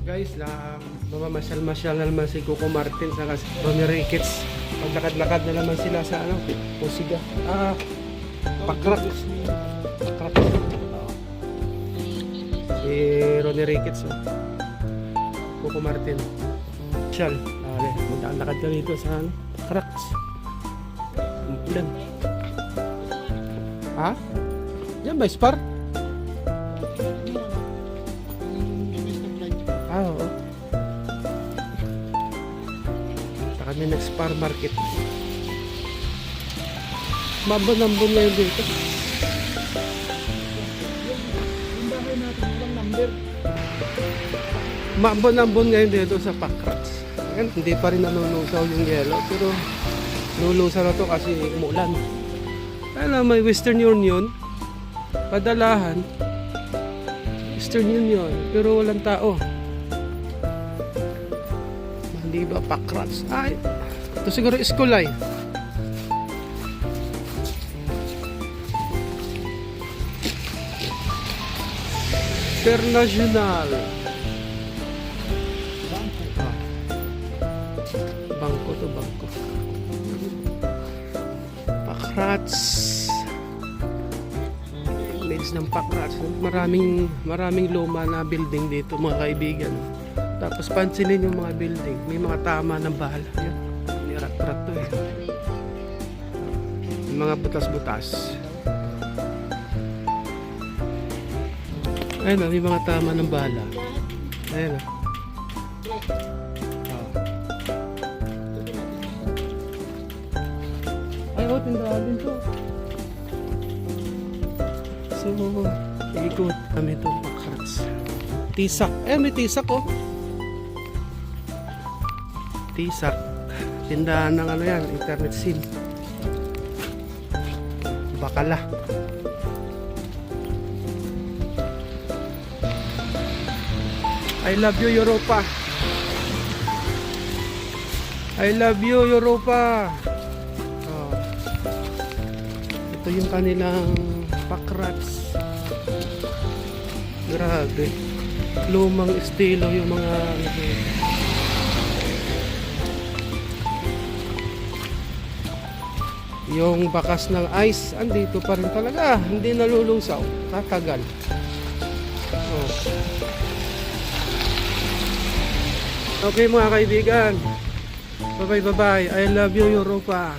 Guys, mamamasyal-masyal na naman si Coco Martin sa Ronnie Ricketts. Maglakad-lakad na naman sila sa Pusiga. Pakrak. Si Ronnie Ricketts, Coco Martin. Masyal. Maglalakad ka dito sa Pakraks. Ulan. Ha? Yan ba, Spar? Oo. Punta kami nag-Spar Market. Mabon-ambon ngayon dito. Yung bahay natin, walang number. Mabon-ambon ngayon dito sa Pakraks. Hindi pa rin nanulusaw yung yelo, pero nulusaw na to kasi umulan. Alam, may Western Union, padalahan, Western Union, pero walang tao. Hindi ba Pakraks? Ay, ito siguro Escolay. International. Bangko to, bangko. Pakrats. Legs ng Pakrats. Maraming luma na building dito, mga kaibigan. Tapos pansinin yung mga building. May mga tama ng bahala. Yan. Nirat-rat to eh. Yung mga butas-butas. Ayun, may mga tama ng bahala. Ayun. Ay, tindahan din to. So, ikot kami itong Pakrats. Tisak. May tisak Tisak. Tindahan ng internet SIM. Bakala. I love you, Europa. I love you, Europa. Ito yung kanilang Pakrats. Grabe. Lumang estilo yung mga yung bakas ng ice andito pa rin talaga, hindi nalulusaw, tatagal. Okay mga kaibigan, bye bye, I love you Europa.